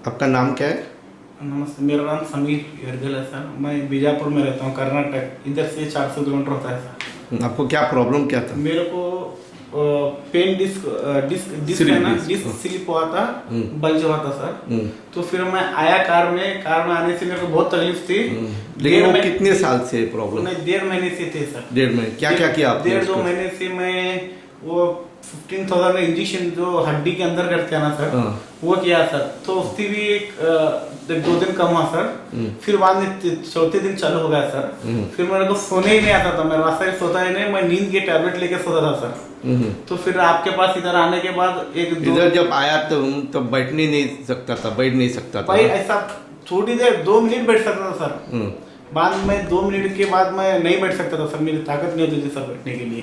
आपका नाम क्या है? नमस्ते, मेरा नाम समीर यरगल है सर। मैं बीजापुर में रहता हूँ, कर्नाटक। इधर से 400 किलोमीटर होता है सर। आपको क्या प्रॉब्लम क्या था? मेरे को पेन डिस्क डिस्क डिस्क है ना, डिस्क स्लिप हुआ था, बल्ज हुआ था सर। तो फिर मैं आया कार में आने से मेरे को बहुत तकलीफ थी। लेकिन वो कितने साल से प्रॉब्लम? नहीं, 1.5 महीने से थे सर। 1.5 महीने क्या क्या किया आपने? 1.5-2 महीने से मैं वो 15,000 का इंजेक्शन जो हड्डी के अंदर करते हैं ना सर, वो किया सर। तो उसकी भी एक 2 दिन कम हुआ सर। फिर बाद में चौथे दिन चालू हो गया सर। फिर मेरे को सोने ही नहीं आता था, मैं रास्ते में सोता ही नहीं, मैं नींद के टैबलेट लेके सोता था सर। तो फिर आपके पास इधर आने के बाद इधर जब आया तो बैठ नहीं सकता था। भाई ऐसा थोड़ी देर 2 मिनट बैठ सकता था सर। बाद में 2 मिनट के बाद मैं नहीं बैठ सकता था सर, मेरी ताकत नहीं होती थी सर बैठने के लिए।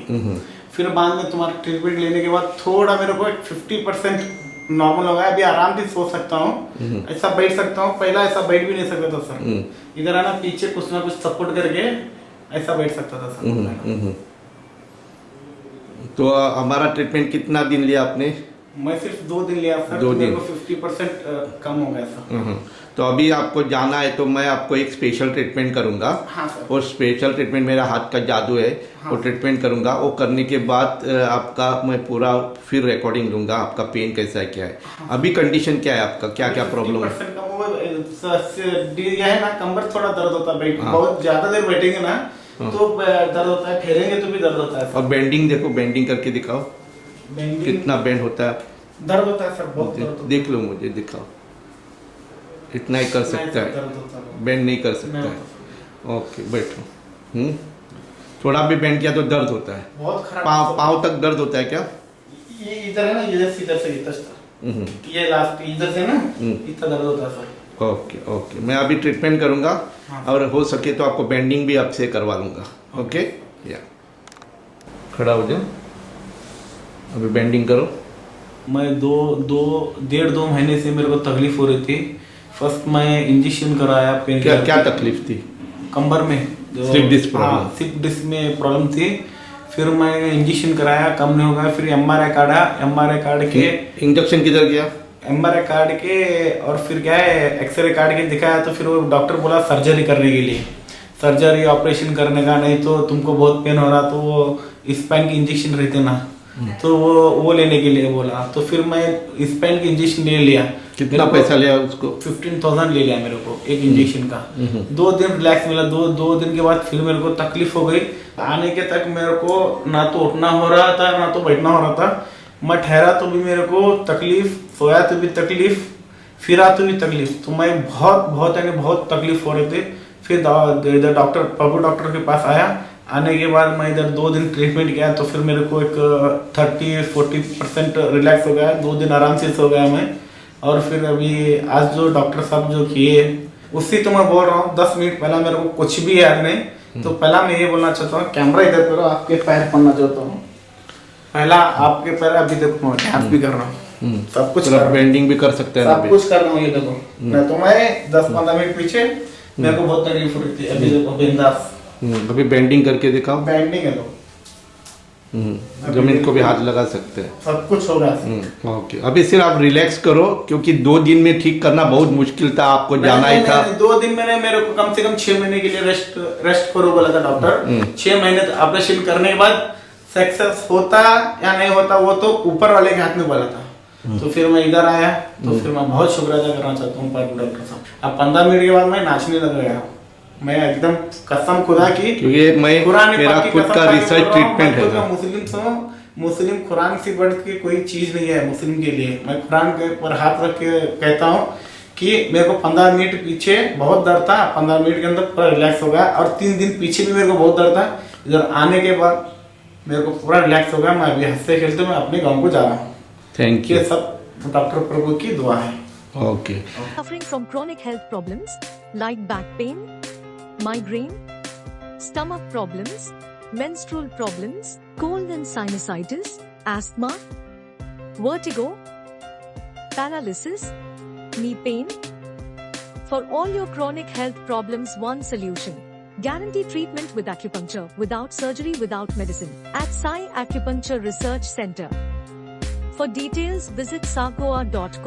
फिर बाद में तुम्हारा ट्रीटमेंट लेने के बाद थोड़ा मेरे को 50% नॉर्मल हो गया। अभी आराम से सो सकता हूँ, ऐसा बैठ सकता हूँ। पहला ऐसा बैठ भी नहीं सकता था सर। इधर आना पीछे कुछ ना कुछ सपोर्ट करके ऐसा बैठ सकता था सर। तो हमारा ट्रीटमेंट कितना दिन लिया आपने? मैं सिर्फ 2 दिन लिया सर। 2 दिन 50% कम हो गया सर। तो अभी आपको जाना है तो मैं आपको एक स्पेशल ट्रीटमेंट करूंगा। हाँ सर। और स्पेशल ट्रीटमेंट मेरा हाथ का जादू है। हाँ, वो ट्रीटमेंट करूंगा। वो करने के बाद आपका मैं पूरा फिर रिकॉर्डिंग लूंगा, आपका पेन कैसा है क्या है। हाँ, अभी कंडीशन क्या है आपका, क्या क्या प्रॉब्लम है? है ना, कमर थोड़ा दर्द होता है। हाँ, बहुत ज्यादा देर बैठेंगे ना तो दर्द होता है, ठहरेंगे तो भी दर्द होता है। और बेंडिंग देखो, बेंडिंग करके दिखाओ कितना बेंड होता है। दर्द होता है सर, बहुत दर्द होता है। देख लो, मुझे दिखाओ। इतना ही कर सकता है, बेंड नहीं कर सकता है। ओके, बैठो। थोड़ा भी बेंड किया तो दर्द होता है। बहुत खराब। पाँव तक दर्द होता है क्या? ये इधर है ना, इधर से ये लास्ट इधर से ना इतना दर्द होता है सर। ओके ओके, मैं अभी ट्रीटमेंट करूंगा। हाँ, और हो सके तो आपको बेंडिंग भी आपसे करवा लूंगा। ओके, या खड़ा हो जाओ, अभी बेंडिंग करो। मैं 1.5-2 महीने से मेरे को तकलीफ हो रही थी। फर्स्ट मैं इंजेक्शन कराया पेन। क्या तकलीफ थी? कंबर में स्लिप डिस्क प्रॉब्लम। हाँ, स्लिप डिस्क में प्रॉब्लम थी। फिर मैं इंजेक्शन कराया, कम नहीं होगा। फिर एमआरआई काढ़ा, एमआरआई काढ़ के इंजेक्शन किधर किया? एमआरआई काढ़ के और फिर क्या है, एक्सरे काढ़ के दिखाया। तो फिर वो डॉक्टर बोला सर्जरी करने के लिए, सर्जरी ऑपरेशन करने का, नहीं तो तुमको बहुत पेन हो रहा तो वो स्पाइन की इंजेक्शन रहते ना, तो वो लेने के लिए बोला। तो फिर मैं स्पाइन की इंजेक्शन ले लिया। कितना पैसा लिया उसको? 15,000 ले लिया मेरे को एक इंजेक्शन का। 2 दिन रिलैक्स मिला। 2 दिन के बाद फिर मेरे को तकलीफ हो गई। आने के तक मेरे को ना तो उठना हो रहा था ना तो बैठना हो रहा था। मैं ठहरा तो भी मेरे को तकलीफ, सोया तो भी तकलीफ, फिरा तो भी तकलीफ। तो मैं बहुत तकलीफ हो रहे थे। फिर इधर डॉक्टर प्रभु डॉक्टर के पास आया। आने के बाद मैं इधर 2 दिन ट्रीटमेंट किया तो फिर मेरे को एक 30-40% रिलैक्स हो गया। 2 दिन आराम से सो गया मैं। और फिर अभी आज जो डॉक्टर साहब जो किए उससे तो मैं बोल रहा हूँ। 10 मिनट पहला मेरे को कुछ भी याद नहीं। तो पहला मैं ये बोलना चाहता हूँ, कैमरा इधर करो, आपके पैर पढ़ना चाहता हूँ। पहला आपके पैर, अभी देखो मैं डांस भी कर रहा हूँ, सब कुछ बेंडिंग भी कर सकते हैं, सब कुछ कर रहा हूँ। ये देखो, मैं तो मैं 10-15 मिनट पीछे मेरे को बहुत तकलीफ हो रही थी। अभी देखो बिंदास। अभी बेंडिंग करके दिखाओ। बेंडिंग है तो जमीन को भी हाथ लगा सकते हैं, सब कुछ हो रहा है। ओके, अभी सिर्फ आप रिलैक्स करो, क्योंकि 2 दिन में ठीक करना बहुत मुश्किल था। आपको जाना ही था। 2 दिन मैंने मेरे को कम से कम 6 महीने के लिए रेस्ट करो बोला था डॉक्टर। 6 महीने ऑपरेशन करने के बाद सक्सेस होता या नहीं होता वो तो ऊपर वाले के हाथ में बोला था। तो फिर मैं इधर आया तो फिर मैं बहुत शुक्र अदा करना चाहता हूँ डॉक्टर साहब। अब 15 मिनट के बाद मैं नाचने लग गया। मैं एकदम कसम खुदा की, क्योंकि मेरा खुद का रिसर्च ट्रीटमेंट है। मुस्लिम कुरान से बढ़ के कोई चीज नहीं है मुस्लिम के लिए। मैं कुरान के ऊपर हाथ रख के कहता हूँ कि मेरे को 15 मिनट पीछे बहुत दर्द था, 15 मिनट के अंदर पूरा रिलैक्स हो गया। और 3 दिन पीछे भी मेरे को बहुत दर्द था। इधर आने के बाद मेरे को पूरा रिलैक्स हो गया। मैं अभी हंसते खेलते मैं अपने गाँव को जा रहा हूँ। Thank you. ये सब डॉक्टर प्रभु की दुआ है। Okay. Suffering from chronic health problems like back pain, migraine, stomach problems, menstrual problems, cold and sinusitis, asthma, vertigo, paralysis, knee pain. For all your chronic health problems, one solution. Guaranteed treatment with acupuncture, without surgery, without medicine. At Sai Acupuncture Research Center. For details, visit sagoa.com.